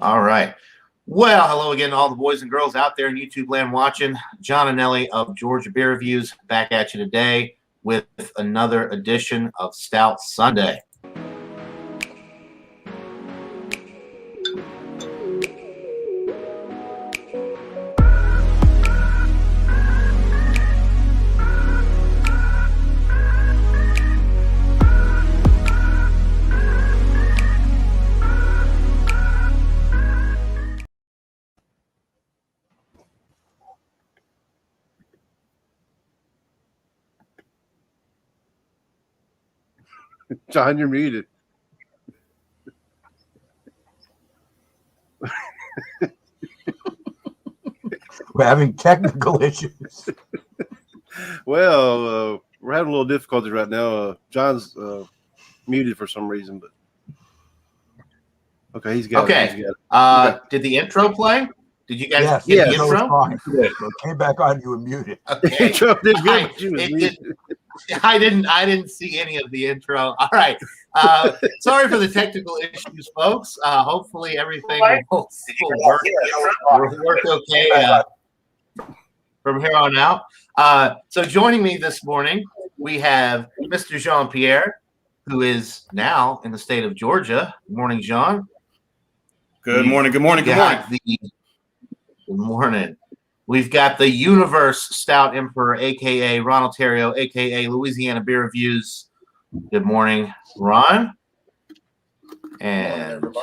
All right. Well, hello again to all the boys and girls out there in YouTube land watching. John and Ellie of Georgia Beer Reviews back at you today with another edition of Stout Sunday. John, you're muted. We're having technical issues. Well, we're having a little difficulty right now. John's muted for some reason, but okay, he's got it. He's got it. Did the intro play? Did you guys get the intro? Fine. It came back on. You were muted. Okay. Intro did good. I didn't see any of the intro. All right. Sorry for the technical issues, folks. Hopefully everything will work okay from here on out. So joining me this morning, we have Mr. Jean-Pierre, who is now in the state of Georgia. Good morning, Jean. Good morning. Good morning. Good morning. We've got the Universe Stout Emperor, a.k.a. Ron Ontario, a.k.a. Louisiana Beer Reviews. Good morning, Ron. And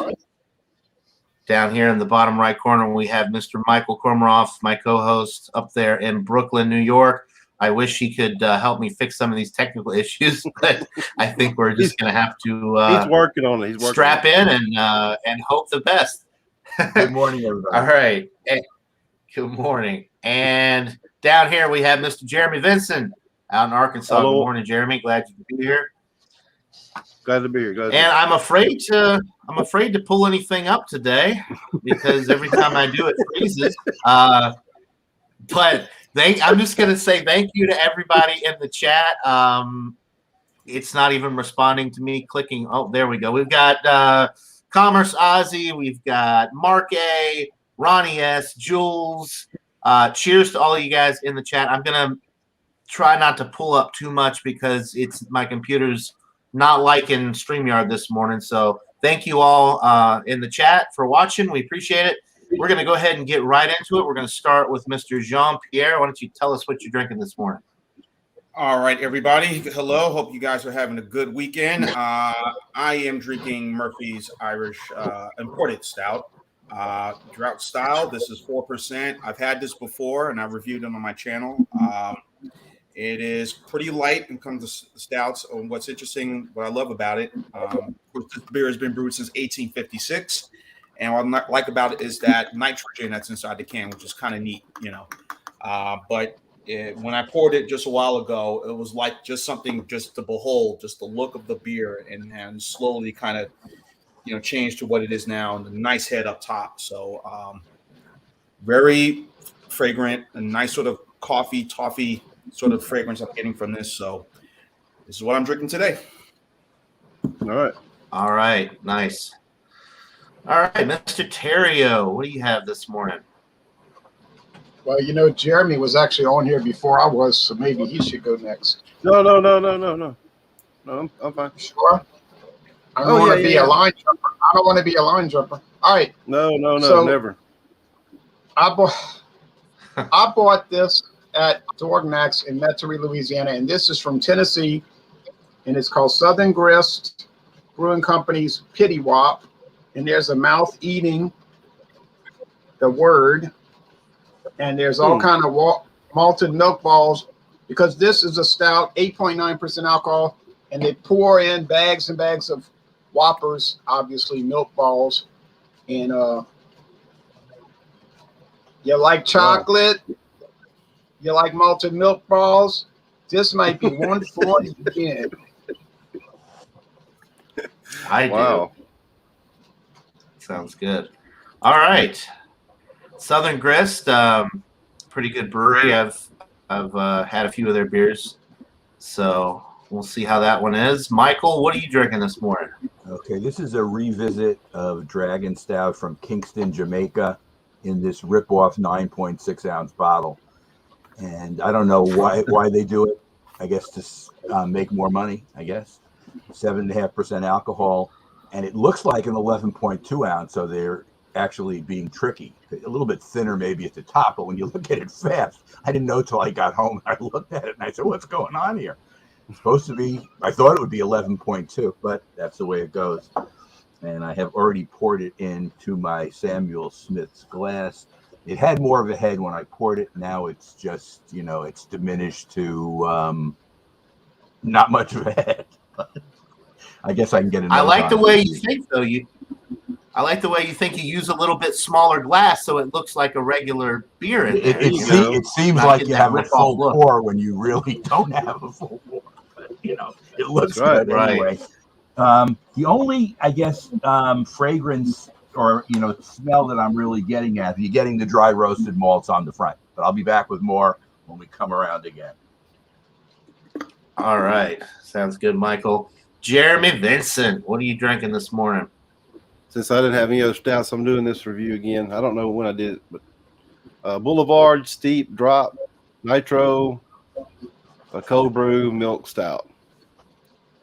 down here in the bottom right corner, we have Mr. Michael Kormeroff, my co-host up there in Brooklyn, New York. I wish he could help me fix some of these technical issues, but I think we're just going to have to he's working on it. Strap in and hope the best. Good morning, everybody. All right. Good morning. And down here we have Mr. Jeremy Vinson out in Arkansas. Hello. Good morning, Jeremy. Glad you could be here. Glad to be here. And I'm afraid to pull anything up today because every time I do it freezes. But I'm just gonna say thank you to everybody in the chat. It's not even responding to me clicking. Oh, there we go. We've got Commerce Ozzy, we've got Mark A, Ronnie S, Jules. Cheers to all of you guys in the chat. I'm gonna try not to pull up too much because my computer's not liking StreamYard this morning. So thank you all in the chat for watching. We appreciate it. We're gonna go ahead and get right into it. We're gonna start with Mr. Jean-Pierre. Why don't you tell us what you're drinking this morning? All right, everybody. Hello. Hope you guys are having a good weekend. I am drinking Murphy's Irish imported stout, drought style. This is 4%. I've had this before, and I reviewed them on my channel. It is pretty light when it comes to stouts. What's interesting, what I love about it, this beer has been brewed since 1856. And what I like about it is that nitrogen that's inside the can, which is kind of neat, But when I poured it just a while ago, it was like just something just to behold, just the look of the beer, and slowly kind of, change to what it is now, and the nice head up top. So very fragrant, a nice sort of coffee, toffee sort of fragrance I'm getting from this. So this is what I'm drinking today. All right. Nice. All right, Mr. Terrio, what do you have this morning? Well, Jeremy was actually on here before I was, so maybe he should go next. No, I'm fine. Sure. I don't want to be a line jumper. I don't want to be a line jumper. All right. No, so never. I bought this at Dorgnax in Metairie, Louisiana, and this is from Tennessee, and it's called Southern Grist Brewing Company's Pity Wop, and there's a mouth eating the word, and there's all kind of malted milk balls, because this is a stout, 8.9% alcohol, and they pour in bags and bags of Whoppers, obviously milk balls, and you like chocolate, you like malted milk balls, this might be one for you again. I do. Sounds good. All right. Southern Grist, pretty good brewery. I've had a few of their beers, so we'll see how that one is. Michael, what are you drinking this morning? Okay, this is a revisit of Dragon Stout from Kingston, Jamaica, in this rip-off 9.6 ounce bottle. And I don't know why they do it. I guess to make more money. I guess 7.5% alcohol, and it looks like an 11.2 ounce. So they're actually being tricky. A little bit thinner maybe at the top, but when you look at it fast, I didn't know till I got home. I looked at it and I said, "What's going on here?" It's supposed to be. I thought it would be 11.2, but that's the way it goes. And I have already poured it into my Samuel Smith's glass. It had more of a head when I poured it. Now it's just, it's diminished to not much of a head. I guess I can get I another. like the way you think, though. I like the way you think. You use a little bit smaller glass, so it looks like a regular beer in there. It seems like you have a full pour when you really don't have a full pour. But, it looks good anyway. The only, I guess, fragrance or smell that I'm really getting at, you're getting the dry roasted malts on the front. But I'll be back with more when we come around again. All right, sounds good, Michael. Jeremy Vincent, what are you drinking this morning? Since I didn't have any other stouts, I'm doing this review again. I don't know when I did it, but Boulevard Steep Drop Nitro, a cold brew milk stout.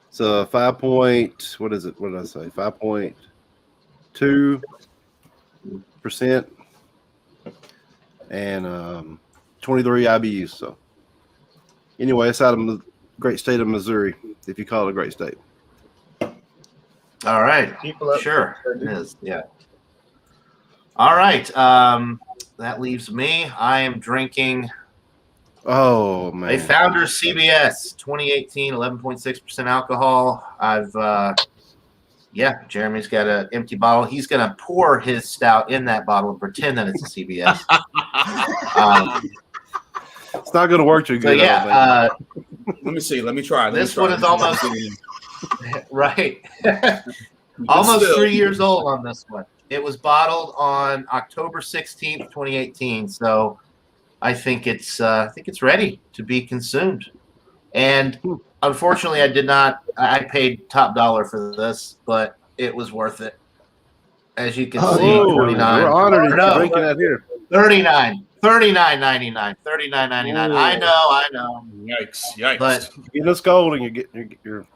It's a 5 point. What is it? What did I say? 5.2%, and 23 IBUs. So anyway, it's out of the great state of Missouri, if you call it a great state. All right, sure it is. Yeah. All right, that leaves me. I am drinking. Oh man! A Founders CBS 2018, 11.6% alcohol. Jeremy's got an empty bottle. He's going to pour his stout in that bottle and pretend that it's a CBS. It's not going to work too good. So yeah, let me see. Let me try. This one is almost right. Almost 3 years old on this one. It was bottled on October 16th, 2018. So I think it's ready to be consumed. And unfortunately, I paid top dollar for this, but it was worth it. As you can see, 29. We're honored that you're drinking that here. 39. $39.99. $39.99. I know. Yikes. But you get us gold and you get your.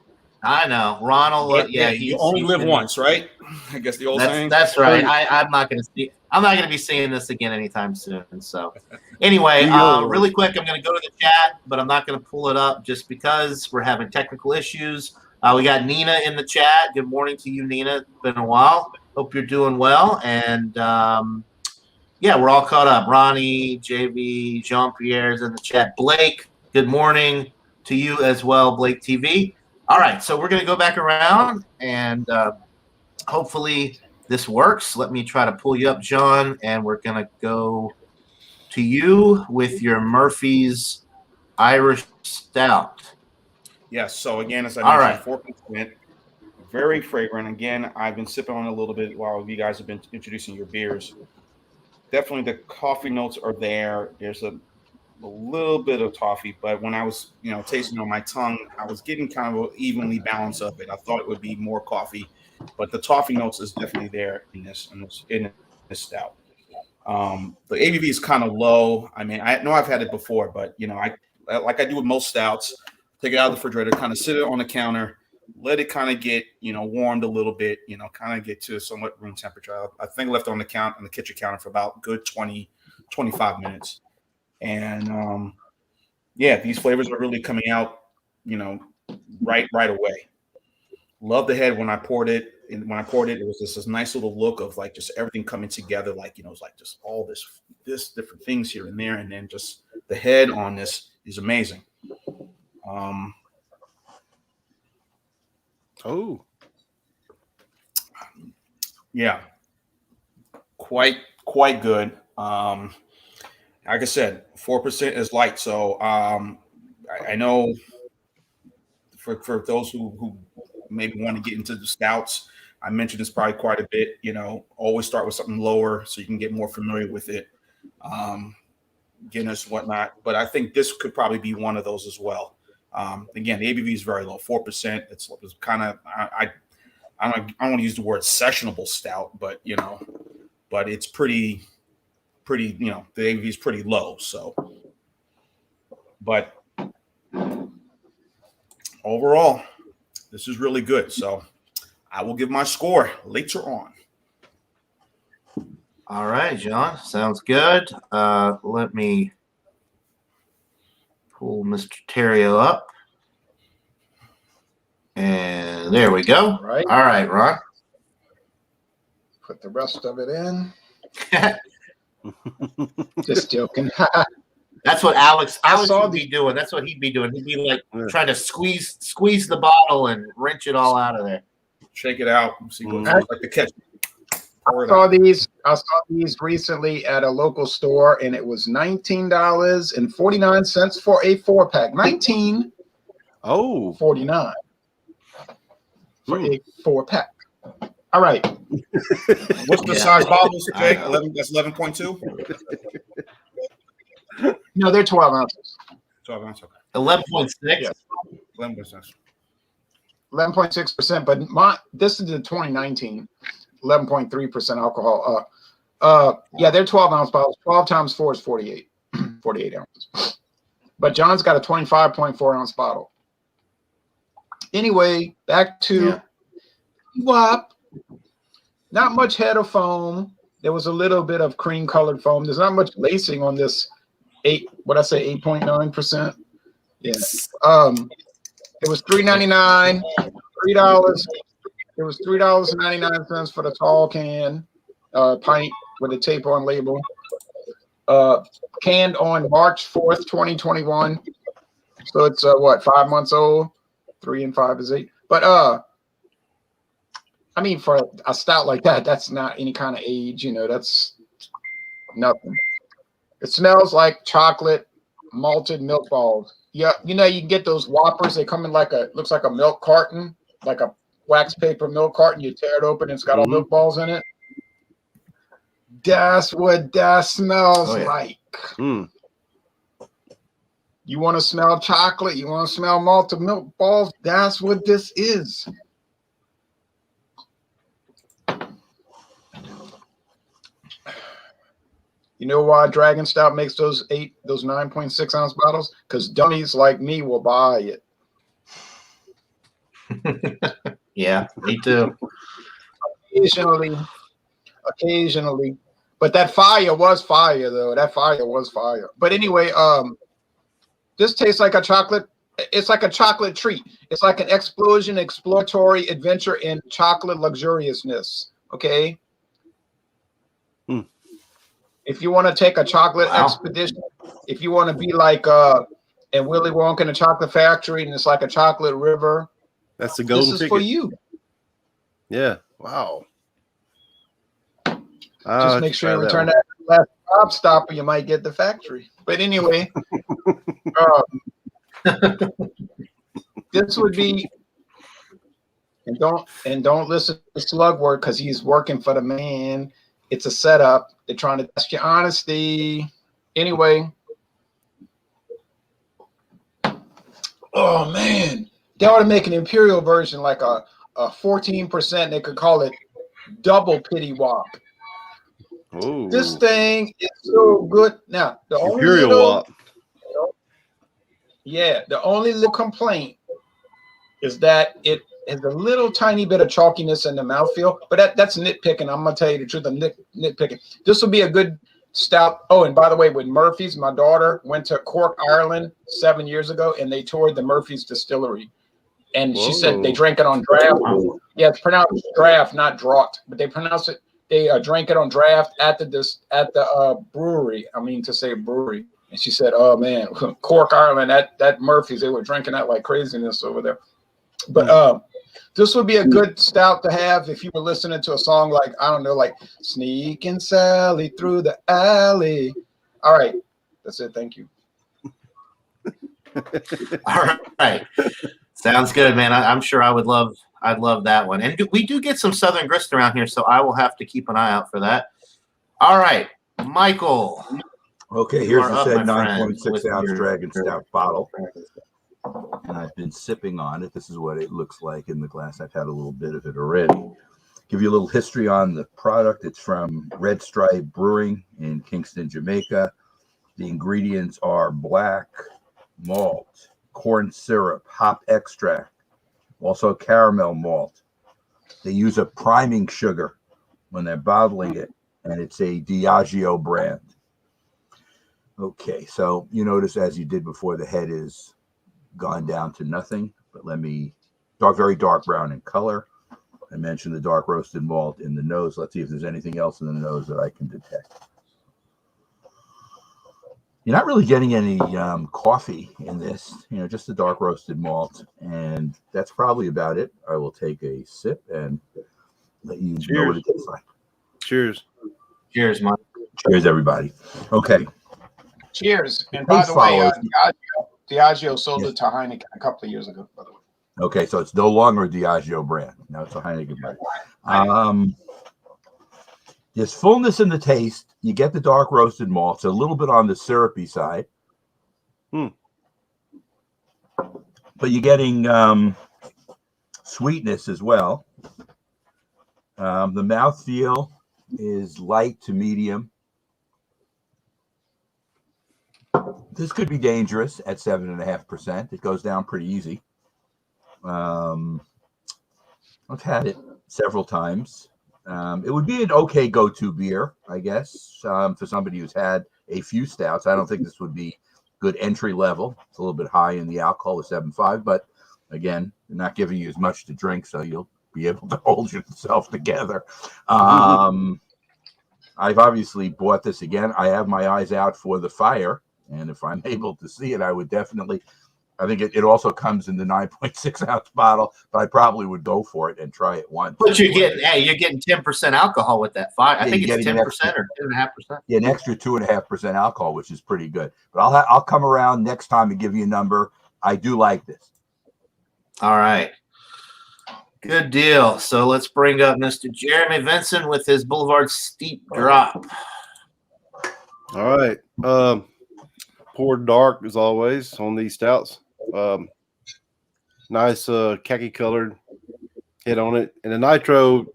I know. Ronald, you only live once, right? I guess the old saying. That's right. I'm not going to be seeing this again anytime soon. So anyway, really quick, I'm going to go to the chat, but I'm not going to pull it up just because we're having technical issues. We got Nina in the chat. Good morning to you, Nina. It's been a while. Hope you're doing well. And we're all caught up. Ronnie, JV, Jean-Pierre's in the chat. Blake, good morning to you as well, Blake TV. All right, so we're going to go back around, and hopefully this works. Let me try to pull you up, John, and we're going to go to you with your Murphy's Irish Stout. Yes, so again, as I mentioned, 4%, very fragrant. Again, I've been sipping on it a little bit while you guys have been introducing your beers. Definitely the coffee notes are there. There's a little bit of toffee, but when I was, tasting on my tongue, I was getting kind of an evenly balance of it. I thought it would be more coffee, but the toffee notes is definitely there in this stout. The ABV is kind of low. I mean, I know I've had it before, but I like I do with most stouts, take it out of the refrigerator, kind of sit it on the counter, let it kind of get warmed a little bit, kind of get to somewhat room temperature. I think I left it on the kitchen counter for about good 20-25 minutes. And these flavors are really coming out, right away. Love the head when I poured it. And when I poured it, it was just this nice little look of like just everything coming together, like it's like just all this different things here and there, and then just the head on this is amazing. Quite good. Like I said, 4% is light. So I know for those who maybe want to get into the stouts, I mentioned this probably quite a bit. Always start with something lower so you can get more familiar with it. Guinness, whatnot. But I think this could probably be one of those as well. Again, the ABV is very low, 4%. It's kind of I don't want to use the word sessionable stout, but but it's pretty, the ABV is pretty low. So, but overall, this is really good. So I will give my score later on. All right, John. Sounds good. Let me pull Mr. Terrio up. And there we go. Right. All right, Ron. Put the rest of it in. Just joking. That's what Alex saw would be doing. That's what he'd be doing. He'd be like trying to squeeze the bottle and wrench it all out of there. Shake it out. See what it's like the catch. I saw these recently at a local store, and it was $19.49 for a 4-pack. $19.49 for a 4-pack. All right. What's the size bottles, Jake? 11. That's 11.2. No, they're 12 ounces. 12 ounces. Okay. 11.6. Yes. 11.6. 11.6%. But this is the 2019. 11.3% alcohol. Yeah, they're 12-ounce bottles. 12 times 4 is 48. 48 ounces. But John's got a 25.4-ounce bottle. Anyway, back to WAP. Not much head of foam. There was a little bit of cream-colored foam. There's not much lacing on this 8.9%. Yeah. It was $3.99, $3. It was $3.99 for the tall can, pint with a tape-on label. Canned on March 4th, 2021. So it's 5 months old. 3 and 5 is 8. But I mean, for a stout like that, that's not any kind of age. That's nothing. It smells like chocolate malted milk balls. Yeah, you can get those Whoppers. They come in looks like a milk carton, like a wax paper milk carton. You tear it open, and it's got all milk balls in it. That's what that smells like. You want to smell chocolate? You want to smell malted milk balls? That's what this is. You know why Dragon Stout makes those 9.6 ounce bottles? Because dummies like me will buy it. Yeah, me too. Occasionally. But that fire was fire, though. That fire was fire. But anyway, this tastes like a chocolate. It's like a chocolate treat. It's like an explosion, exploratory adventure in chocolate luxuriousness. Okay. If you want to take a chocolate expedition, if you want to be like in Willy Wonka in a chocolate factory, and it's like a chocolate river, that's the golden ticket. This is for you. Yeah. Wow. Just make sure you return that last stop stopper. You might get the factory. But anyway, this would be, and don't listen to Slugworth because he's working for the man. It's a setup. They're trying to test your honesty. Anyway. Oh man. They ought to make an imperial version like a 14%. They could call it double pity wop. Ooh. This thing is so good. Now the only imperial wop. The only little complaint is that it has a little tiny bit of chalkiness in the mouthfeel, but that's nitpicking. I'm gonna tell you the truth. I'm nitpicking. This will be a good stout. Oh, and by the way, with Murphy's, my daughter went to Cork, Ireland 7 years ago, and they toured the Murphy's distillery. And she said they drank it on draft. Yeah, it's pronounced draft, not draught, but they pronounce it. They drank it on draft at the brewery. I mean to say brewery. And she said, "Oh man, Cork, Ireland, that Murphy's, they were drinking that like craziness over there." But this would be a good stout to have if you were listening to a song like, I don't know, like Sneaking Sally Through the Alley. All right, that's it. Thank you. All right. Sounds good, man. I'm sure I'd love that one. And we do get some Southern Grist around here, so I will have to keep an eye out for that. All right, Michael. Okay, here's the said 9.6 ounce Dragon Stout bottle. and I've been sipping on it. This is what it looks like in the glass. I've had a little bit of it already. Give you a little history on the product. It's from Red Stripe Brewing in Kingston, Jamaica. The ingredients are black malt, corn syrup, hop extract, also caramel malt. They use a priming sugar when they're bottling it, and it's a Diageo brand. Okay, so you notice, as you did before, the head is gone down to nothing, but let me very dark brown in color. I mentioned the dark roasted malt in the nose. Let's see if there's anything else in the nose that I can detect. You're not really getting any coffee in this, just the dark roasted malt, and that's probably about it. I will take a sip and let you know what it tastes like. Cheers. Cheers, Mike. Cheers, everybody. Okay. Cheers. And by the way, Diageo sold it to Heineken a couple of years ago, by the way. Okay, so it's no longer a Diageo brand. Now it's a Heineken brand. There's fullness in the taste. You get the dark roasted malt. It's a little bit on the syrupy side. But you're getting sweetness as well. The mouthfeel is light to medium. This could be dangerous at 7.5%. It goes down pretty easy. I've had it several times. It would be an okay go-to beer, I guess, for somebody who's had a few stouts. I don't think this would be good entry level. It's a little bit high in the alcohol with 7.5, but again, they're not giving you as much to drink, so you'll be able to hold yourself together. I've obviously bought this again. I have my eyes out for the fire, and if I'm able to see it, I would definitely. I think it also comes in the 9.6 ounce bottle, but I probably would go for it and try it once. But you're getting 10% alcohol with that fire. I think it's 10% or 2.5%. Yeah, an extra 2.5% alcohol, which is pretty good. But I'll come around next time and give you a number. I do like this. All right. Good deal. So let's bring up Mr. Jeremy Vincent with his Boulevard Steep Drop. All right. Poured dark as always on these stouts. Nice khaki colored head on it, and the nitro,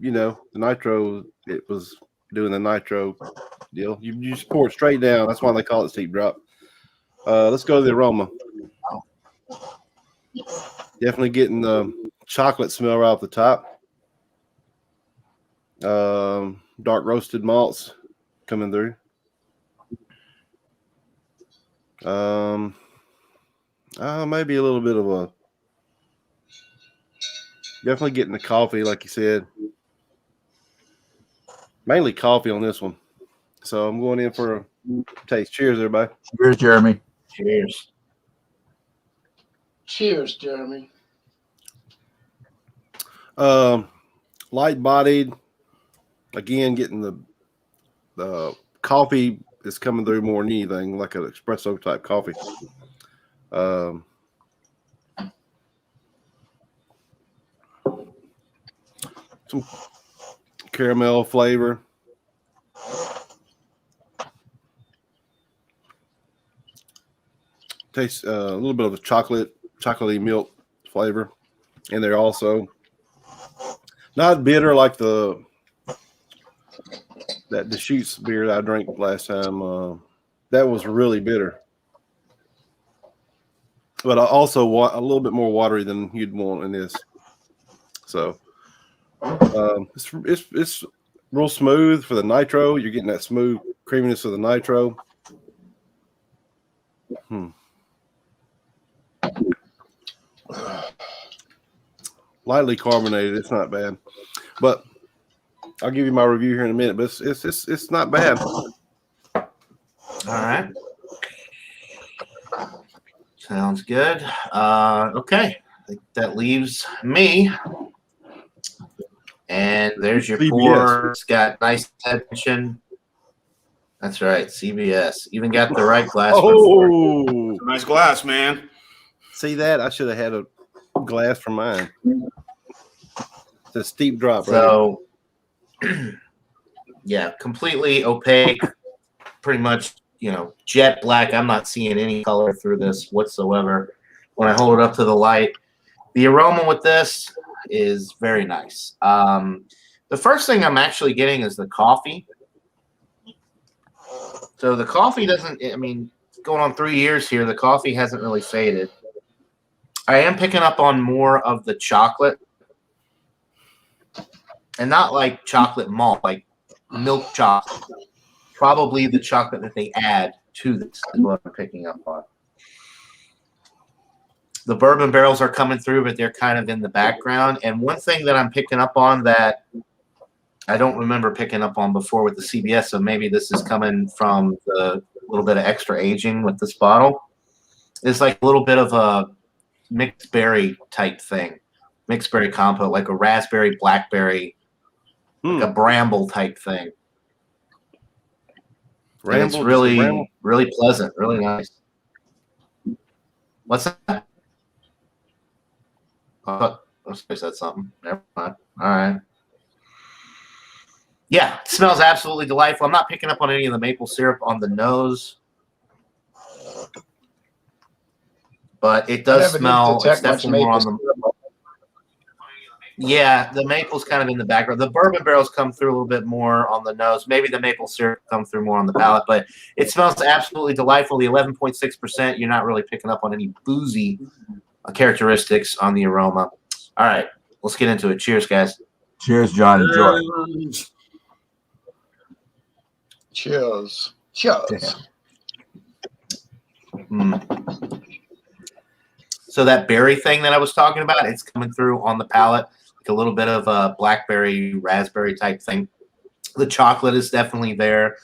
it was doing the nitro deal. You just pour it straight down. That's why they call it steep drop. Let's go to the aroma. Definitely getting the chocolate smell right off the top. Dark roasted malts coming through. Maybe a little bit of a definitely getting the coffee, like you said. Mainly coffee on this one. So I'm going in for a taste. Cheers, everybody. Cheers, Jeremy. Cheers. Cheers, Jeremy. Light bodied. Again, getting the coffee is coming through more than anything, like an espresso type coffee. Some caramel flavor. Tastes a little bit of a chocolatey milk flavor in there also. Not bitter like that Deschutes beer that I drank last time. That was really bitter. But also a little bit more watery than you'd want in this. So it's real smooth for the nitro. You're getting that smooth creaminess of the nitro. Lightly carbonated. It's not bad, but I'll give you my review here in a minute. But it's not bad. All right. Sounds good. Okay. I think that leaves me. And there's your CBS. pour. It's got nice tension. That's right, CBS. Even got the right glass. Oh, Nice glass, man. see that? I should have had a glass for mine. It's a steep drop, right? So, yeah, completely opaque, pretty much, jet black. I'm not seeing any color through this whatsoever. when I hold it up to the light. The aroma with this is very nice. The first thing I'm actually getting is the coffee. So the coffee doesn't, I mean, going on 3 years here, the coffee hasn't really faded. I am picking up on more of the chocolate, and not like chocolate malt, like milk chocolate. Probably the chocolate that they add to this is what I'm picking up on. The bourbon barrels are coming through, but they're kind of in the background. And one thing that I'm picking up on that I don't remember picking up on before with the CBS, so maybe this is coming from the little bit of extra aging with this bottle, is like a little bit of a mixed berry type thing. Mixed berry compote, like a raspberry, blackberry, like a bramble type thing. And it's really, really pleasant, really nice. What's that? Oh, I said something. Never mind. All right. Yeah, it smells absolutely delightful. I'm not picking up on any of the maple syrup on the nose, but it does smell. It's definitely more on the. Yeah, the maple's kind of in the background. The bourbon barrels come through a little bit more on the nose. Maybe the maple syrup comes through more on the palate, but it smells absolutely delightful. The 11.6%, you're not really picking up on any boozy characteristics on the aroma. All right, let's get into it. Cheers, guys. Cheers, John. Enjoy. Cheers. Cheers. So that berry thing that I was talking about, it's coming through on the palate, like a little bit of a blackberry, raspberry type thing. The chocolate is definitely there.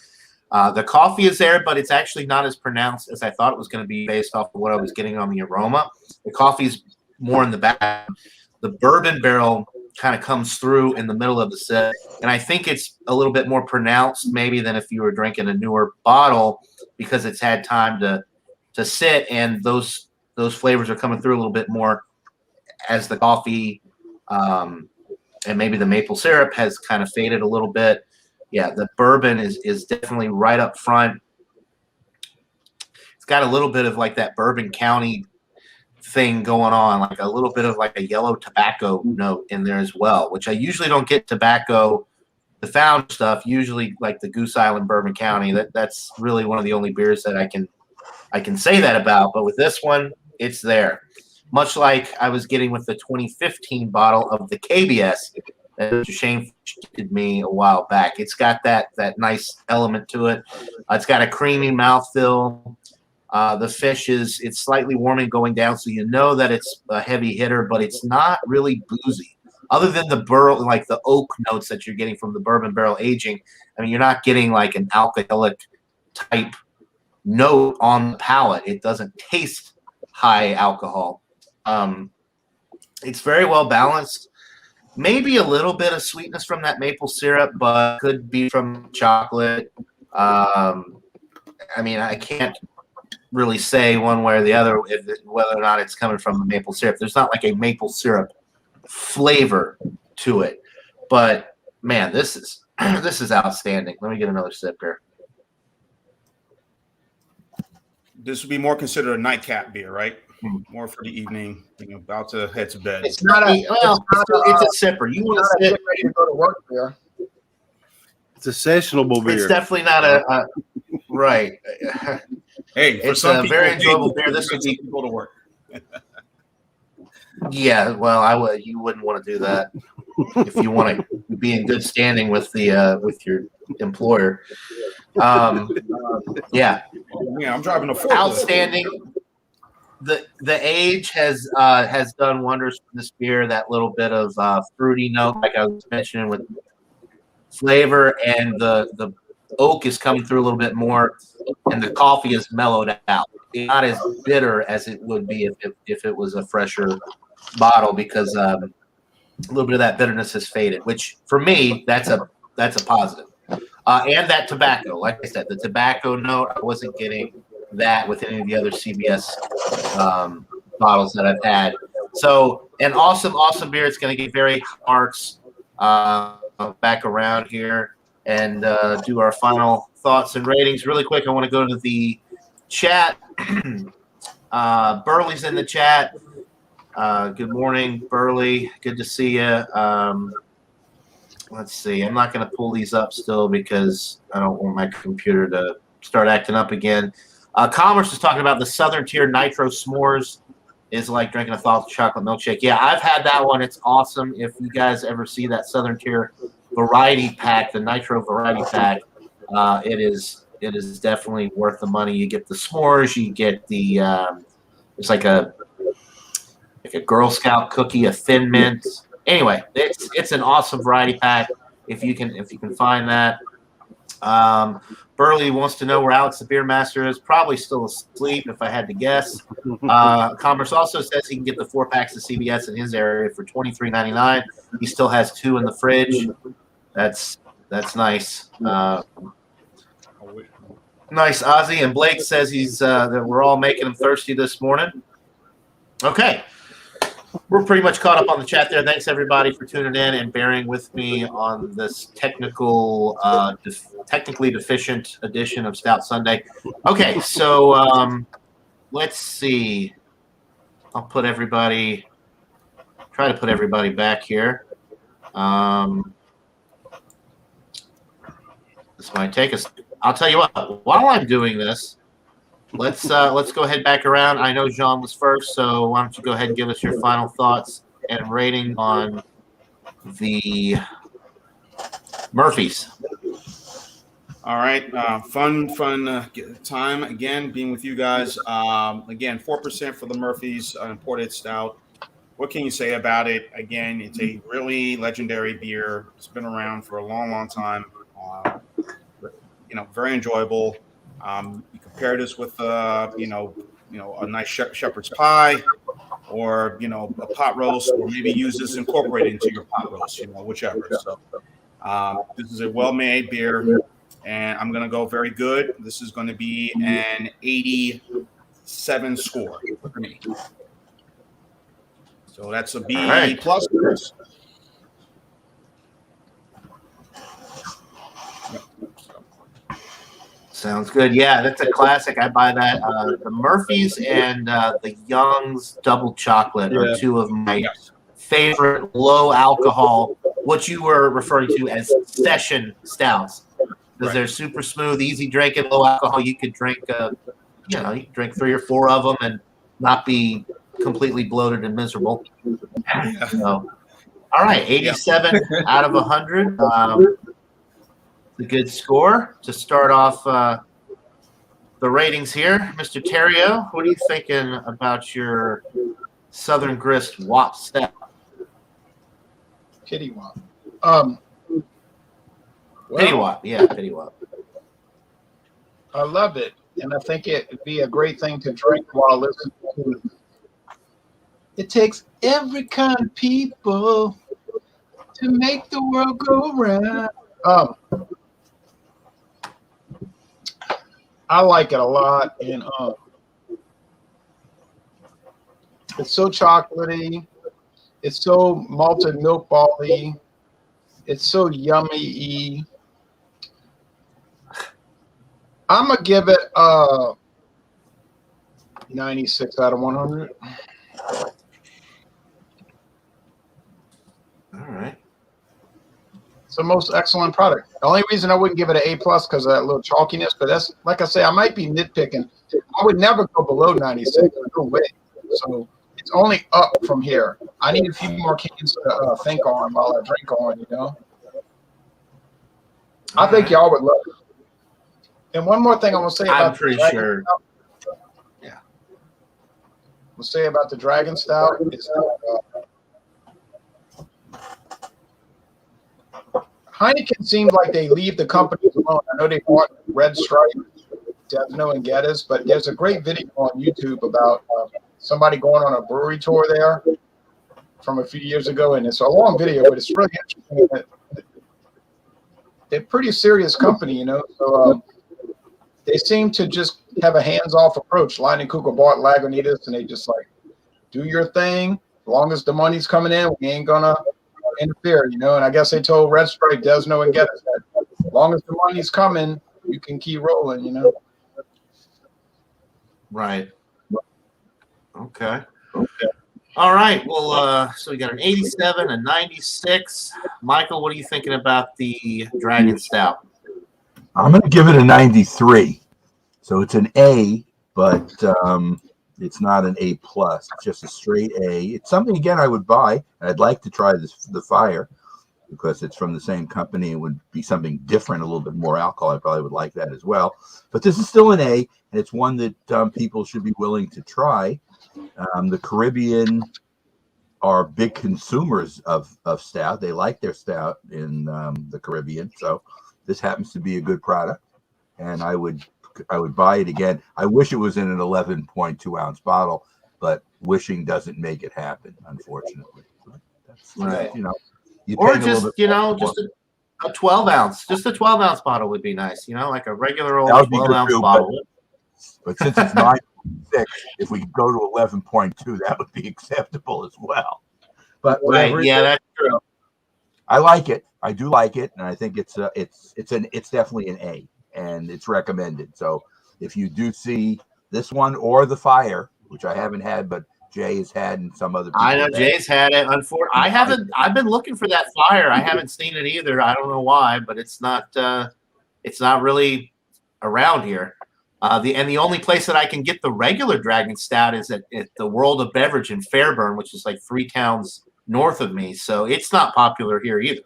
The coffee is there, but it's actually not as pronounced as I thought it was going to be based off of what I was getting on the aroma. The coffee's more in the back. The bourbon barrel kind of comes through in the middle of the sip, and I think it's a little bit more pronounced maybe than if you were drinking a newer bottle because it's had time to sit, and those flavors are coming through a little bit more as the coffee and maybe the maple syrup has kind of faded a little bit. Yeah, the bourbon is definitely right up front. It's got a little bit of like that Bourbon County thing going on, like a little bit of like a yellow tobacco note in there as well, which I usually don't get tobacco, the found stuff, usually like the Goose Island Bourbon County. That's really one of the only beers that I can say that about, but with this one, it's there. Much like I was getting with the 2015 bottle of the KBS that Mr. Shane did me a while back. It's got that nice element to it. It's got a creamy mouthfeel. The fish it's slightly warming going down, so you know that it's a heavy hitter, but it's not really boozy. Other than the barrel, like the oak notes that you're getting from the bourbon barrel aging, I mean, you're not getting like an alcoholic type note on the palate. It doesn't taste high alcohol. It's very well balanced. Maybe a little bit of sweetness from that maple syrup, but could be from chocolate. I mean, I can't really say one way or the other whether or not it's coming from the maple syrup. There's not like a maple syrup flavor to it, but man, this is outstanding. Let me get another sip here. This would be more considered a nightcap beer, right? More for the evening, about to head to bed. It's not a. It's a sipper. You want to sit ready to go to work beer. It's a sessionable beer. It's definitely not a right. Hey, for it's some a people, very enjoyable beer. This would be go to work. Yeah, well, you wouldn't want to do that if you want to be in good standing with your employer. Yeah, I'm driving a forklift. Outstanding. The age has done wonders for this beer. That little bit of fruity note, like I was mentioning, with flavor, and the oak is coming through a little bit more, and the coffee is mellowed out. It's not as bitter as it would be if it was a fresher bottle, because a little bit of that bitterness has faded, which for me that's a positive. And that tobacco, like I said, the tobacco note, I wasn't getting that with any of the other CBS bottles that I've had. So an awesome beer. It's going to get very high marks back around here and do our final thoughts and ratings really quick. I want to go to the chat. Burley's in the chat. Good morning, Burley. Good to see you. Let's see. I'm not going to pull these up still because I don't want my computer to start acting up again. Commerce is talking about the Southern Tier Nitro S'mores is like drinking a thawed chocolate milkshake. Yeah, I've had that one. It's awesome. If you guys ever see that Southern Tier variety pack, the Nitro variety pack, it is definitely worth the money. You get the s'mores, you get the it's like a Girl Scout cookie, a Thin Mint. Anyway, it's an awesome variety pack if you can find that. Burley wants to know where Alex the Beer Master is. Probably still asleep, if I had to guess. Commerce also says he can get the 4-packs of CBS in his area for $23.99. He still has 2 in the fridge. That's nice. Nice, Ozzy. And Blake says that we're all making him thirsty this morning. Okay. We're pretty much caught up on the chat there. Thanks, everybody, for tuning in and bearing with me on this technically deficient edition of Stout Sunday. Okay, so let's see. I'll try to put everybody back here. This might take us. I'll tell you what. While I'm doing this, let's go ahead back around. I know Jean was first, so why don't you go ahead and give us your final thoughts and rating on the Murphys. All right, fun time again being with you guys. Again, 4% for the Murphys imported stout. What can you say about it? Again, it's a really legendary beer. It's been around for a long time. Very enjoyable. You compare this with a nice shepherd's pie, or a pot roast, or maybe use this incorporated into your pot roast, whichever. So this is a well-made beer, and I'm gonna go very good. This is going to be an 87 score for me. So that's a B plus. Sounds good. Yeah, that's a classic. I buy that. The Murphys and the Young's Double Chocolate are 2 of my favorite low alcohol, what you were referring to as session stouts, because they're super smooth, easy drinking, low alcohol. You could drink, you can drink 3 or 4 of them and not be completely bloated and miserable. So, all right, 87 out of 100. A good score to start off the ratings here. Mr. Terrio, what are you thinking about your Southern Grist Wop Stout? Kitty Wop. Pity Wop, yeah, Pity Wop. I love it, and I think it'd be a great thing to drink while listening to. It takes every kind of people to make the world go round. I like it a lot, and it's so chocolatey, it's so malted milk ball-y, it's so yummy-y. I'm gonna give it 96 out of 100. All right. It's the most excellent product. The only reason I wouldn't give it an A+ because of that little chalkiness, but that's, like I say, I might be nitpicking. I would never go below 96. No way. So it's only up from here. I need a few more cans to think on while I drink on, I think y'all would love it. And one more thing I want to say about I'm pretty sure. Yeah. We'll say about the Dragon Stout is Heineken seems like they leave the companies alone. I know they bought Red Stripe, Desno, and Geddes, but there's a great video on YouTube about somebody going on a brewery tour there from a few years ago, and it's a long video, but it's really interesting. They're a pretty serious company, so they seem to just have a hands-off approach. Leinenkugel bought Lagunitas, and they just do your thing. As long as the money's coming in, we ain't gonna interfere, And I guess they told Red Stripe, Desno, and Geddes that as long as the money's coming, you can keep rolling, Right. Okay. All right. Well, so we got an 87, a 96. Michael, what are you thinking about the Dragon Stout? I'm going to give it a 93. So it's an A, but it's not an A plus. It's just a straight A. It's something again I would buy. I'd like to try the Fire because it's from the same company. It would be something different, a little bit more alcohol. I probably would like that as well. But this is still an A, and it's one that people should be willing to try. The Caribbean are big consumers of stout. They like their stout in the Caribbean, so this happens to be a good product, and I would buy it again. I wish it was in an 11.2 ounce bottle, but wishing doesn't make it happen, unfortunately. That's Right. Or just just a 12 ounce. Just a 12 ounce bottle would be nice. Like a regular old 12 ounce bottle. But since it's 9.6, if we could go to 11.2, that would be acceptable as well. But right, yeah, that's true. I like it. I do like it, and I think it's definitely an A, and it's recommended. So if you do see this one or the Fire, which I haven't had, but Jay has had, and some other people I know Jay's had it. Unfortunately, I've been looking for that Fire. I haven't seen it either. I don't know why, but it's not really around here. The only place that I can get the regular Dragon Stout is at the World of Beverage in Fairburn, which is like 3 towns north of me. So it's not popular here either.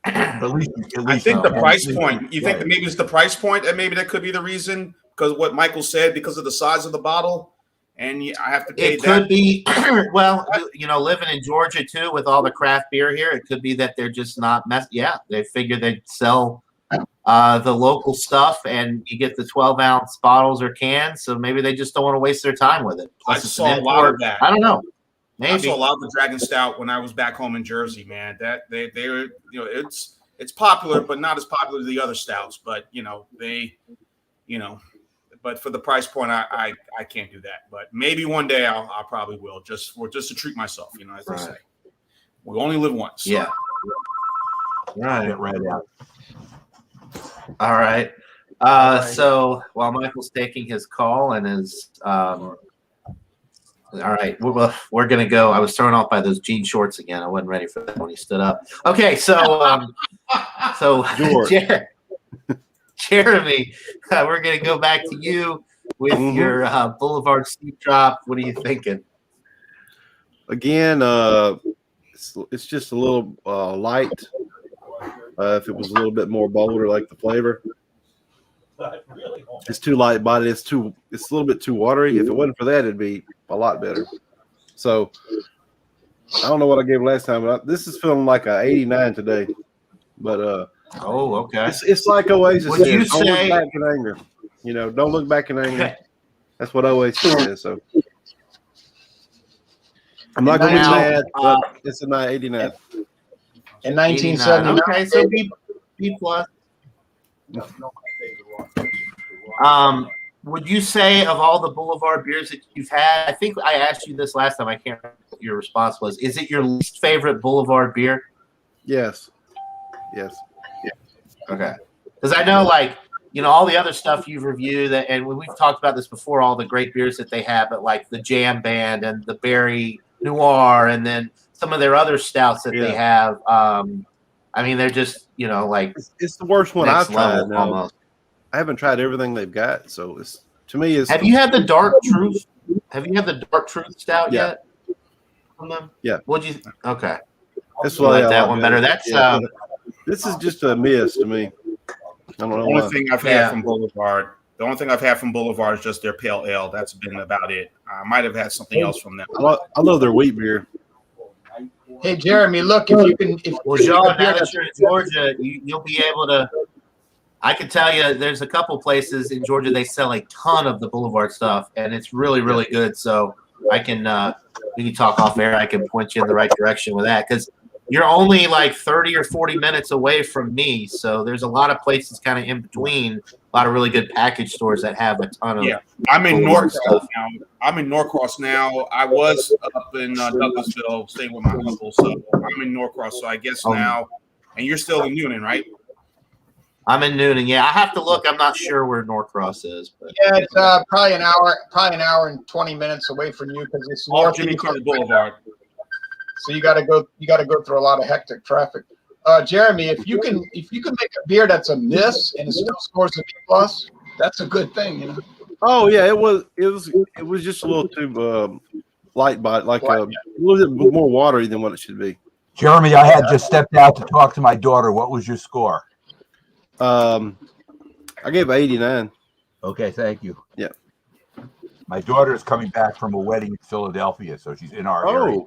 At least I think the price point. You think that maybe it's the price point, and maybe that could be the reason, because what Michael said, because of the size of the bottle, and I have to pay. It could be. Well, living in Georgia too, with all the craft beer here, it could be that they're just not Yeah, they figure they'd sell the local stuff, and you get the 12 ounce bottles or cans. So maybe they just don't want to waste their time with it. Plus, I saw a lot of that. I don't know. Maybe. I saw a lot of the Dragon Stout when I was back home in Jersey, man. That they were, it's popular, but not as popular as the other stouts. But but for the price point, I can't do that. But maybe one day I probably will, just to treat myself, as they say. We only live once. Yeah. Right out. All right. So while Michael's taking his call and his all right, we're gonna go. I was thrown off by those jean shorts again. I wasn't ready for that when he stood up. Okay, so Jeremy, we're gonna go back to you with your Boulevard Steep Drop. What are you thinking? Again, it's just a little light. If it was a little bit more bolder, like the flavor, it's too light bodied. It's a little bit too watery. If it wasn't for that, it'd be a lot better. So I don't know what I gave last time, but this is feeling like a 89 today. But okay. It's like Oasis. Would you don't say? Look back in anger. Don't look back in anger. That's what Oasis says. So I'm not going to be mad, but it's a 89. In 1979. Okay, so B plus. Would you say of all the Boulevard beers that you've had, I think I asked you this last time, I can't remember what your response was. Is it your least favorite Boulevard beer? Yes. Okay. Because I know, all the other stuff you've reviewed, and we've talked about this before, all the great beers that they have, but like the Jam Band and the Berry Noir, and then some of their other stouts that they have. They're just, it's the worst one I've tried. Almost. I haven't tried everything they've got, so it's to me. Have you had the Dark Truth? Have you had the Dark Truth stout yet? From them? Yeah. What'd you? Okay. That's why I like that one better. That's this is just a miss to me. I don't know. The only thing I've had from Boulevard. The only thing I've had from Boulevard is just their pale ale. That's been about it. I might have had something else from them. I love their wheat beer. Hey, Jeremy, look, if you can. John, now that you're in Georgia, you'll be able to. I can tell you, there's a couple places in Georgia they sell a ton of the Boulevard stuff, and it's really, really good. So I can, we can talk off air. I can point you in the right direction with that because you're only like 30 or 40 minutes away from me. So there's a lot of places kind of in between. A lot of really good package stores that have a ton of. Yeah, I'm in Norcross now. I'm in Norcross now. I was up in Douglasville, staying with my uncle. So I'm in Norcross. So I guess now, and you're still in Union, right? I'm in Noonan. Yeah, I have to look. I'm not sure where Norcross is, but Yeah, it's probably an hour and 20 minutes away from you because it's Off north. Jimmy Carter Boulevard. So you got to go through a lot of hectic traffic. Jeremy, if you can make a beer that's a miss and it still scores a B+, that's a good thing, you know. Oh yeah, it was just a little too light bite, like a little bit more watery than what it should be. Jeremy, I had just stepped out to talk to my daughter. What was your score? I gave it 89. Okay, thank you. Yeah. My daughter is coming back from a wedding in Philadelphia, so she's in our area.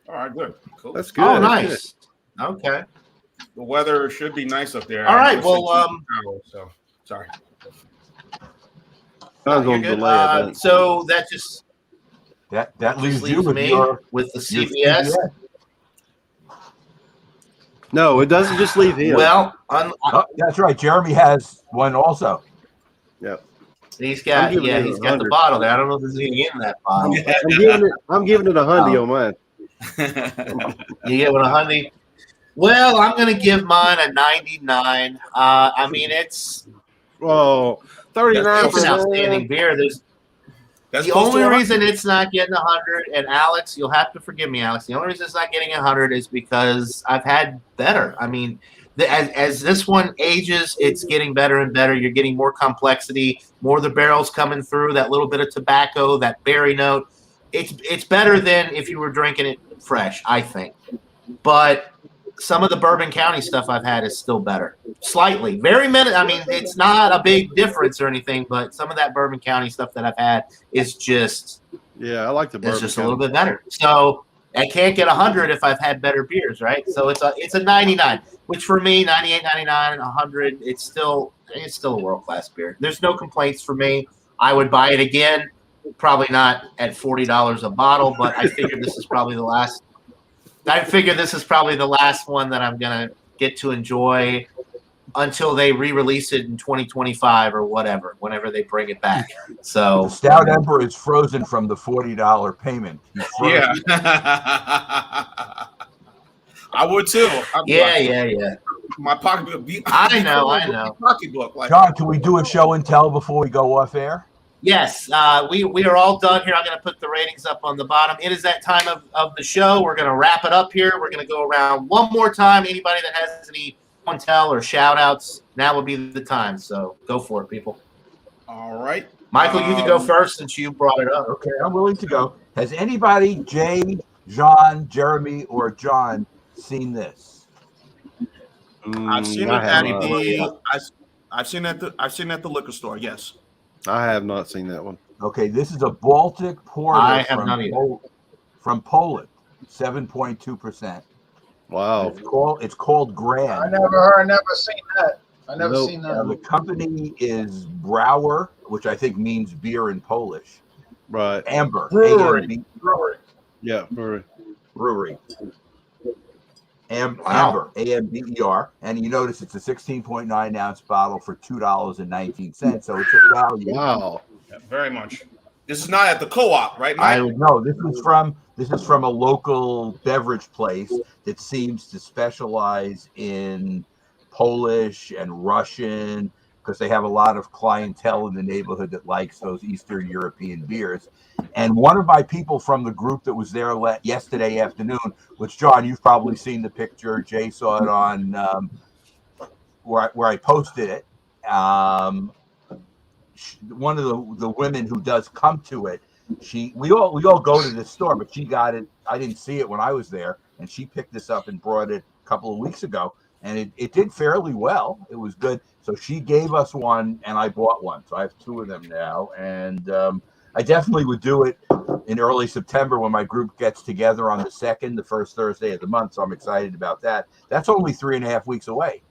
All right, good. Cool. That's good. oh, That's nice. Okay. The weather should be nice up there. All I right. know Well, it's so sorry. Mine's you're on good. delay, I think. So that just That leaves you leaves with me your with the your CVS. No, it doesn't just leave him. Well, Oh, that's right. Jeremy has one also. yeah. he's got I'm giving it he's got the 100. bottle there. I don't know if there's anything in that bottle. I'm giving it 100 on mine. You get one a honey. Well, I'm gonna give mine a 99. I mean, it's 39. an outstanding beer. That's The close to only 100. reason it's not getting 100, and Alex, you'll have to forgive me, Alex. The only reason it's not getting 100 is because I've had better. I mean, as this one ages, it's getting better and better. You're getting more complexity, more of the barrels coming through, that little bit of tobacco, that berry note. It's better than if you were drinking it fresh, I think. But some of the Bourbon County stuff I've had is still better. Slightly. Very minute. I mean, it's not a big difference or anything, but some of that Bourbon County stuff that I've had is just Yeah, I like the bourbon. it's just a little bit better. So I can't get 100 if I've had better beers, right? So it's a 99, which for me, 98, 99, 100, it's still a world-class beer. There's no complaints for me. I would buy it again, probably not at $40 a bottle, but I figured this is probably the last one that I'm going to get to enjoy until they re-release it in 2025 or whenever they bring it back. So The Stout Emperor is frozen from the $40 payment. He's frozen. Yeah. I would too. Yeah. My pocketbook. I know. Pocketbook. Like, John, can we do a show and tell before we go off air? Yes, we are all done here. I'm going to put the ratings up on the bottom. It is that time of the show. We're going to wrap it up here. We're going to go around one more time. Anybody that has any one tell or shout outs, now would be the time. So go for it, people. all right. Michael, you can go first since you brought it up. Okay, I'm willing to go. Has anybody, Jay, John, Jeremy, or John, seen this? I've seen it I've seen it at the liquor store. Yes. I have not seen that one. Okay, this is a Baltic porter I have not either. from Poland, 7.2%. Wow. It's called Grand. I never seen that. I never seen that. The company is Brauer, which I think means beer in Polish. Right. Amber. Brewery. A-M-B- Brewery. Yeah. Very. Brewery. Wow. Amber, A-M-B-E-R. And you notice it's a 16.9 ounce bottle for $2.19. So it's a value. Wow. Yeah, very much. This is not at the co-op, right, Mike? No, this is from a local beverage place that seems to specialize in Polish and Russian because they have a lot of clientele in the neighborhood that likes those Eastern European beers. And one of my people from the group that was there yesterday afternoon, which, John, you've probably seen the picture. Jay saw it on where I posted it. One of the women who does come to it, we all go to this store, but she got it. I didn't see it when I was there, and she picked this up and brought it a couple of weeks ago, and it did fairly well. It was good. So she gave us one, and I bought one. So I have two of them now, and I definitely would do it in early September when my group gets together on the first Thursday of the month. So I'm excited about that. That's only 3.5 weeks away.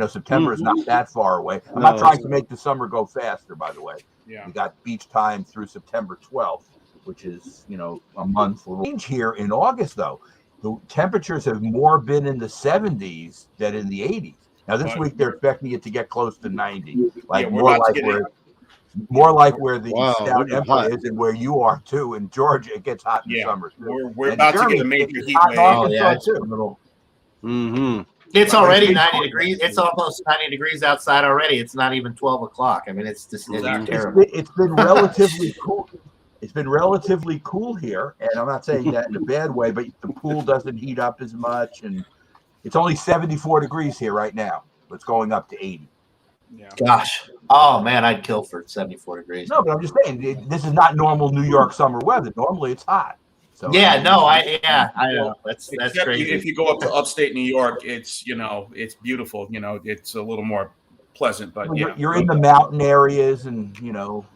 September is not that far away. I'm not trying to make the summer go faster, by the way. Yeah. We got beach time through September 12th, which is, a month. Change here in August, though. The temperatures have more been in the 70s than in the 80s. Now, this week they're expecting it to get close to 90, more like where the Stout Emperor is and where you are, too. In Georgia, it gets hot in the summer, too. We're about to get a major heat wave. Oh, yeah, too. Mm-hmm. It's already 90 degrees. It's almost 90 degrees outside already. It's not even 12 o'clock. I mean, it's just terrible. It's been relatively cool. It's been relatively cool here, and I'm not saying that in a bad way, but the pool doesn't heat up as much, and it's only 74 degrees here right now. It's going up to 80. Yeah. Gosh. Oh, man, I'd kill for 74 degrees. No, but I'm just saying, this is not normal New York summer weather. Normally it's hot. So yeah, I know. That's crazy. If you go up to upstate New York, it's it's beautiful. It's a little more pleasant. But you're in the mountain areas, and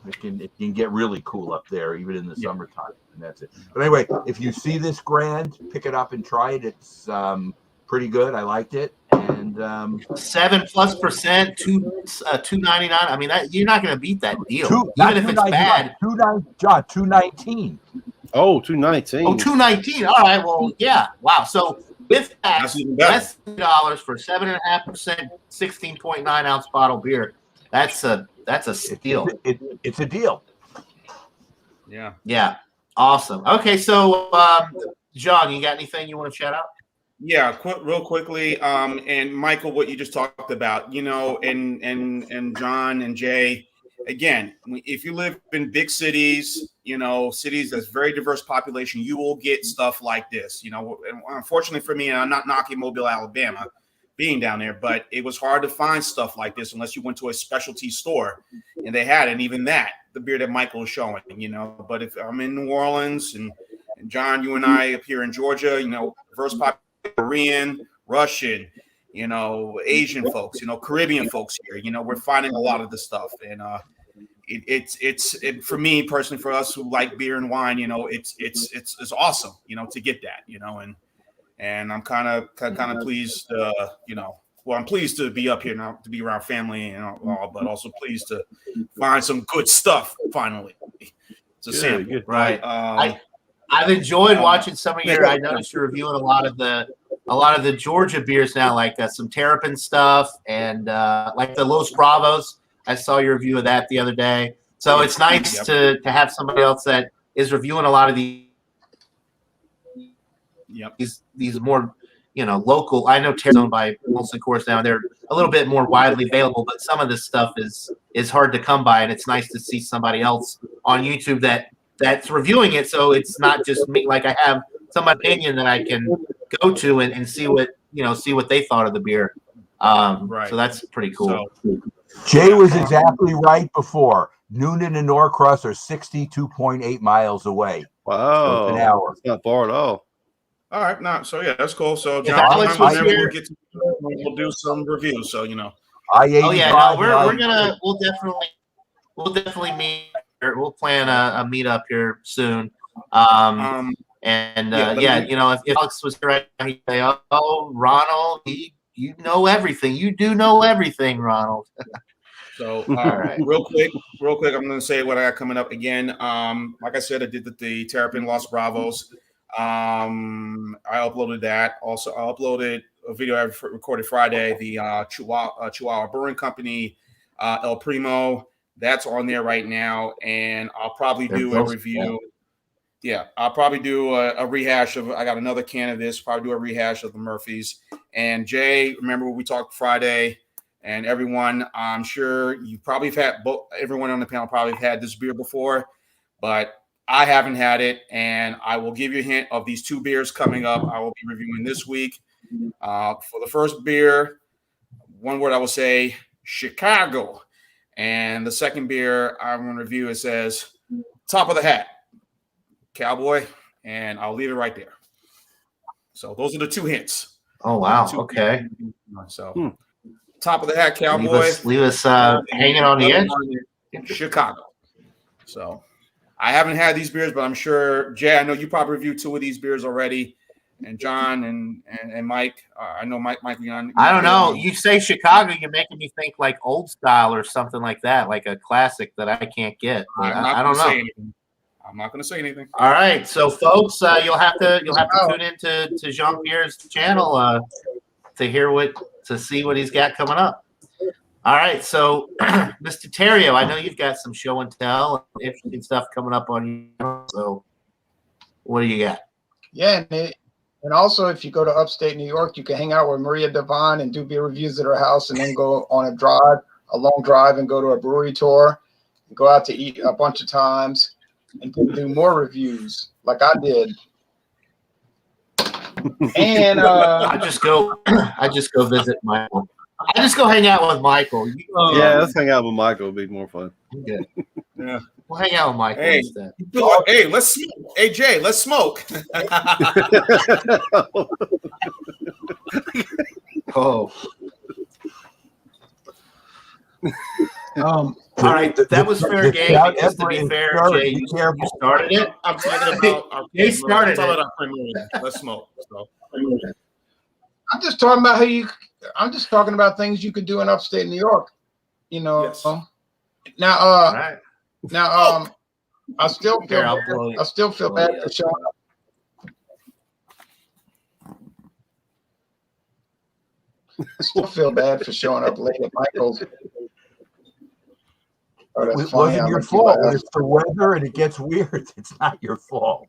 it can get really cool up there, even in the summertime. And that's it. But anyway, if you see this Grand, pick it up and try it. It's pretty good. I liked it. And 7+%, $2.99. I mean, you're not going to beat that deal, even if it's bad. John, $2.19. Oh, $2.19. Oh, $2.19. All right. Well, yeah. Wow. So with that, less than $2 for 7.5%, 16.9 ounce bottle beer. That's a steal. It's a deal. Yeah. Yeah. Awesome. Okay. So, John, you got anything you want to shout out? Yeah, real quickly, and Michael, what you just talked about, and John and Jay, again, if you live in big cities, cities that's very diverse population, you will get stuff like this. Unfortunately for me, and I'm not knocking Mobile, Alabama, being down there, but it was hard to find stuff like this unless you went to a specialty store and they had it. And even that, the beer that Michael is showing, But if I'm in New Orleans and John, you and I up here in Georgia, diverse population. Korean, Russian, Asian folks, Caribbean folks here. We're finding a lot of this stuff, and it's for me personally, for us who like beer and wine, it's awesome, to get that, and I'm kind of pleased, well, I'm pleased to be up here now, to be around family and all, but also pleased to find some good stuff finally. It's a sample, right? I've enjoyed watching some of your. I noticed you're reviewing a lot of the Georgia beers now, like some Terrapin stuff and like the Los Bravos. I saw your review of that the other day. So it's nice to have somebody else that is reviewing a lot of these more local. I know Terrapin's owned by Molson Coors now. They're a little bit more widely available, but some of this stuff is hard to come by, and it's nice to see somebody else on YouTube that's reviewing it, so it's not just me. Like I have some opinion that I can go to and see what they thought of the beer. Right. So that's pretty cool. Jay was exactly right before. Noonan and Norcross are 62.8 miles away. Wow, so an hour. That's not far at all. All right, that's cool. So John, we'll do some reviews. So we'll definitely meet. We'll plan a meetup here soon. If Alex was here right now, he'd say, "Oh, Ronald, you know everything. You do know everything, Ronald." So, all right, real quick, I'm going to say what I got coming up again. Like I said, I did the Terrapin Los Bravos. I uploaded that. Also, I uploaded a video I recorded Friday. The Chihuahua Brewing Company, El Primo. That's on there right now, and I'll probably do a review. Yeah, I'll probably do a rehash of. I got another can of this. Probably do a rehash of the Murphys. And Jay, remember when we talked Friday? And everyone, I'm sure you probably have had everyone on the panel probably have had this beer before, but I haven't had it. And I will give you a hint of these two beers coming up. I will be reviewing this week. For the first beer, one word I will say: Chicago. And the second beer I'm going to review, it says top of the hat, Cowboy, and I'll leave it right there. So those are the two hints. Oh, wow. Okay. So top of the hat, Cowboy. Leave us hanging on the edge. Chicago. So I haven't had these beers, but I'm sure, Jay, I know you probably reviewed two of these beers already. And John and Mike, I know Mike. I don't know. You say Chicago, you're making me think like old style or something like that, like a classic that I can't get. I don't know. I'm not going to say anything. All right, so folks, you'll have to tune into Jean-Pierre's channel to see what he's got coming up. All right, so Mr. Terrio, I know you've got some show and tell, interesting stuff coming up on you. So, what do you got? Yeah, And also, if you go to upstate New York, you can hang out with Maria Devine and do beer reviews at her house, and then go on a long drive, and go to a brewery tour, and go out to eat a bunch of times, and do more reviews like I did. And I just go visit Michael. I just go hang out with Michael. Yeah, let's hang out with Michael. It'll be more fun. Good. Yeah. We'll hang out with Michael Hey, instead. hey, let's smoke. Hey, Jay, let's smoke. Oh. um, All right, that was fair game. Because to be fair, Jay, you started it. I'm talking about our Jay started I'm talking it. about our Premier League. Let's smoke. So. I'm just talking about I'm just talking about things you could do in upstate New York. You know. Yes. Now, All right. I still feel Here, I'll bad. blow you. I still feel bad for showing up. I still feel bad for showing up late at Michael's. Oh, that's It funny. wasn't your fault. When it's the weather and it gets weird, it's not your fault.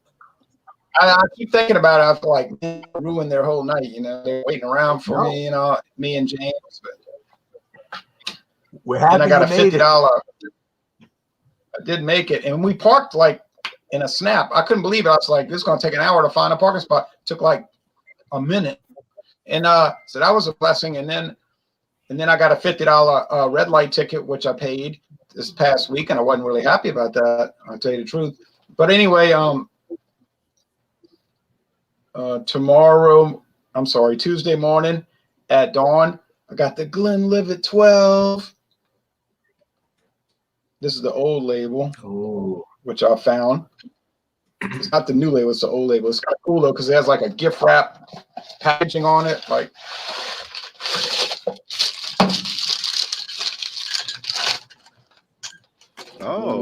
I keep thinking about it. I feel like man, I ruined their whole night. You know, they're waiting around for me. You know, me and James. But We're happy and I got a you made $50. it. I did make it, and we parked like in a snap. I couldn't believe it. I was like, "This is going to take an hour to find a parking spot." It took like a minute, and so that was a blessing. And then I got a $50 red light ticket, which I paid this past week, and I wasn't really happy about that. I'll tell you the truth. But anyway, Tuesday morning at dawn, I got the Glenlivet 12. This is the old label, which I found. It's not the new label, it's the old label. It's kind of cool though, because it has like a gift wrap packaging on it. Like,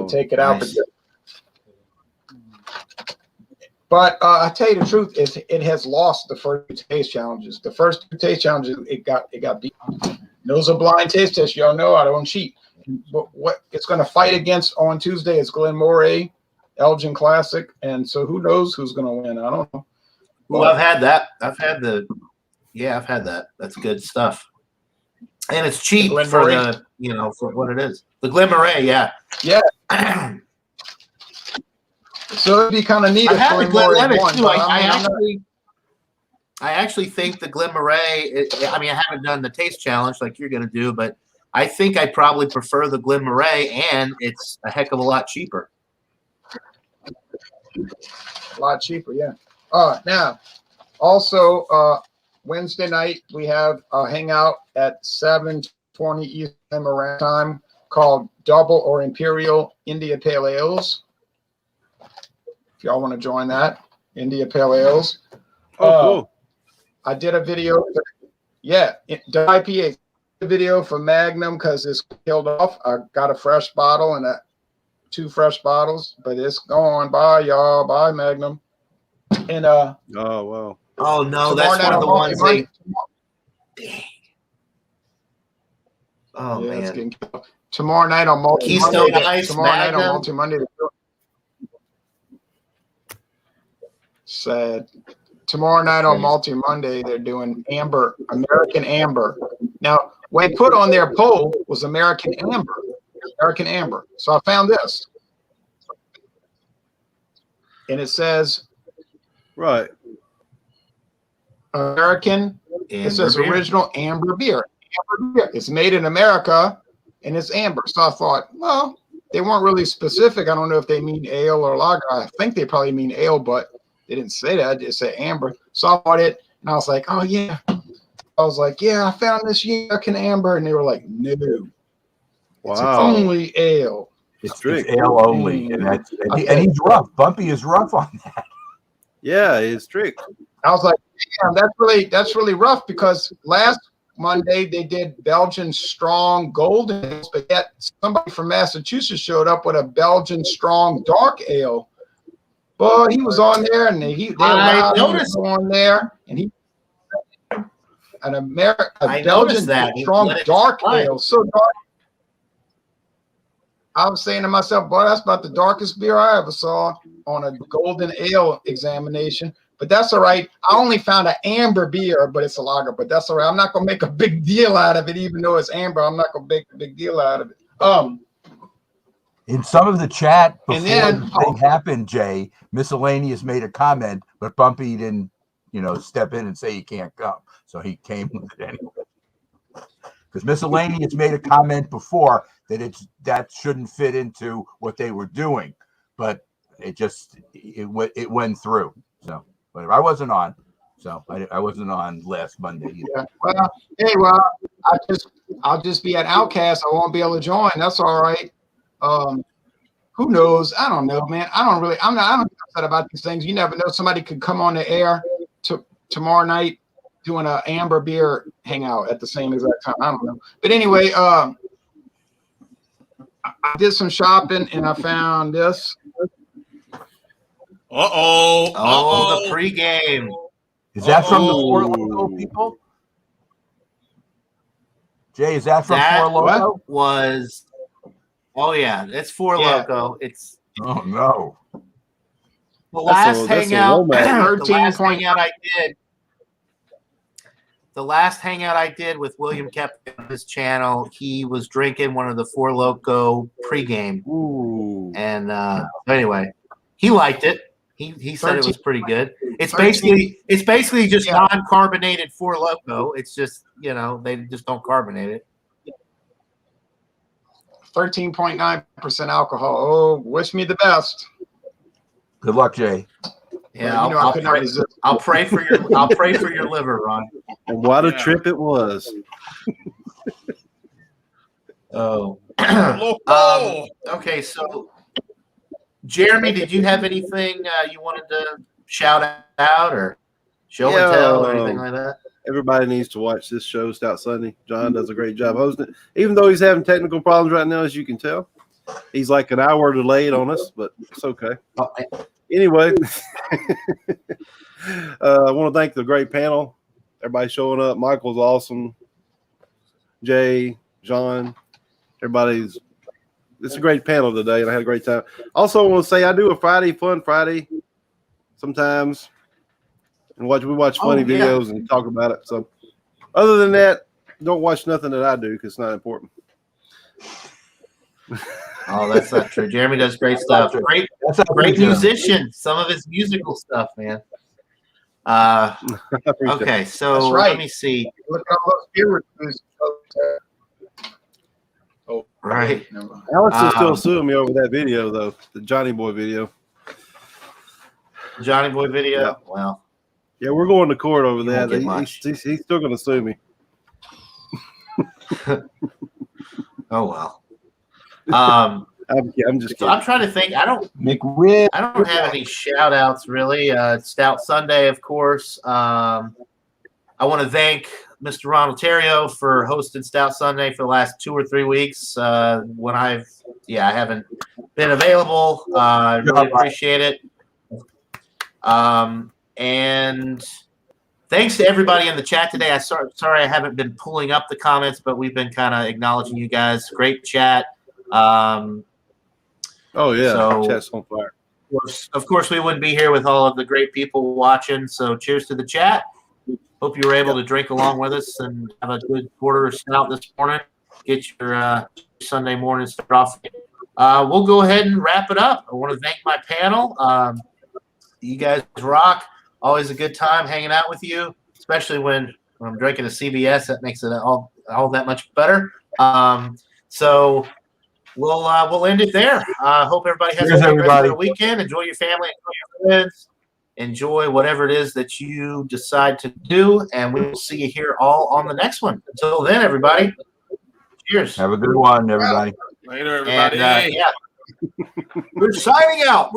take it out. Nice. But I tell you the truth, it has lost the first two taste challenges. The first two taste challenges, it got beat. Those are blind taste tests. Y'all know I don't cheat. But what it's going to fight against on Tuesday is Glen Moray, Elgin Classic, and so who knows who's going to win? I don't know. Well, I've had that. I've had that. That's good stuff. And it's cheap for the, for what it is. The Glen Moray, yeah. Yeah. So it'd be kind of neat I've if had the Glen Moray Glenlivet won. too. But I actually think the Glen Moray, I haven't done the taste challenge like you're going to do, but I think I probably prefer the Glen Moray, and it's a heck of a lot cheaper. A lot cheaper, yeah. Now, also, Wednesday night, we have a hangout at 7:20 Eastern around time called Double or Imperial India Pale Ales. If y'all want to join that, India Pale Ales. Cool. I did a video. Yeah, the IPA video for Magnum because it's killed off. I got a fresh bottle and two fresh bottles, but it's gone. Bye, y'all. Bye, Magnum. And oh wow. Oh no, that's one of the ones they. Dang. Oh yeah, man. Tomorrow night on Multi Keystone Monday. Ice, Tomorrow night on Magnum. Multi Monday. Sad. Tomorrow night on Multi Monday, they're doing Amber, American Amber. Now, what they put on their poll was American Amber. So I found this, and it says, right, American. It says beer. original amber beer. Amber beer. It's made in America, and it's amber. So I thought, well, they weren't really specific. I don't know if they mean ale or lager. I think they probably mean ale, but they didn't say that. They said amber. So I bought it, and I was like, oh, yeah. I was like, yeah, I found this American Amber. And they were like, no. Wow. It's only ale. It's ale only. And he's rough. Bumpy is rough on that. Yeah, it's strict. I was like, damn, that's really rough because last Monday they did Belgian strong golden ales, but yet somebody from Massachusetts showed up with a Belgian strong dark ale. Boy, he was on there, and I noticed on there, and he a Belgian strong dark ale, so dark. I was saying to myself, boy, that's about the darkest beer I ever saw on a golden ale examination. But that's all right. I only found an amber beer, but it's a lager. But that's all right. I'm not gonna make a big deal out of it, even though it's amber. I'm not gonna make a big deal out of it. In some of the chat before And then- the thing happened, Jay, Miscellaneous made a comment, but Bumpy didn't, step in and say he can't come. So he came with it anyway. Because Miscellaneous made a comment before that shouldn't fit into what they were doing, but it went through. So, but I wasn't on. So I wasn't on last Monday either. Yeah. Well, I'll just be an outcast. I won't be able to join. That's all right. Who knows? I don't know, man. I don't get upset about these things. You never know. Somebody could come on the air tomorrow night doing an amber beer hangout at the same exact time. I don't know. But anyway, I did some shopping and I found this. Oh, the pregame. Is that from the Four Loko people? Jay, is that from Four Loko? Was oh yeah, it's Four Loko. It's oh no. The last hangout I did with William Kep on his channel, he was drinking one of the Four Loko pregame. Ooh. And anyway, he liked it. He said it was pretty good. It's basically just non-carbonated Four Loko. It's just, they just don't carbonate it. 13.9% alcohol. Oh, wish me the best. Good luck, Jay. Yeah, I'll pray for your liver, Ron. And what a trip it was. Okay, so Jeremy, did you have anything you wanted to shout out or show and tell or anything like that? Everybody needs to watch this show, Stout Sunday. John does a great job hosting it. Even though he's having technical problems right now, as you can tell. He's like an hour delayed on us, but it's okay. Anyway, I want to thank the great panel. Everybody showing up. Michael's awesome. Jay, John, everybody's. It's a great panel today, and I had a great time. Also, I want to say I do a Fun Friday sometimes. And we watch funny videos and talk about it. So, other than that, don't watch nothing that I do because it's not important. Oh, that's not true. Jeremy does great stuff. Great musician. Some of his musical stuff, man. Okay, so let me see. Look at all those beer reviews. Oh, right. Alex is still suing me over that video, though, the Johnny Boy video. Johnny Boy video? Yeah. Well. Yeah, we're going to court over that. He's still going to sue me. Oh, well. I'm just kidding. I'm trying to think. I don't have any shout outs really. Stout Sunday, of course. I want to thank Mr. Ron Terrio for hosting Stout Sunday for the last 2 or 3 weeks. When I haven't been available. I really appreciate it. And thanks to everybody in the chat today. Sorry I haven't been pulling up the comments, but we've been kind of acknowledging you guys. Great chat. Oh yeah, so, chat's on fire. Of course, we wouldn't be here with all of the great people watching. So cheers to the chat. Hope you were able to drink along with us and have a good quarter of stout this morning. Get your Sunday morning start off. We'll go ahead and wrap it up. I want to thank my panel. You guys rock. Always a good time hanging out with you, especially when I'm drinking a CBS. That makes it all that much better. So we'll end it there. Hope everybody has a good rest of their weekend. Enjoy your family, enjoy your friends, enjoy whatever it is that you decide to do, and we will see you here all on the next one. Until then, everybody, cheers. Have a good one, everybody. Later, everybody. And, we're signing out.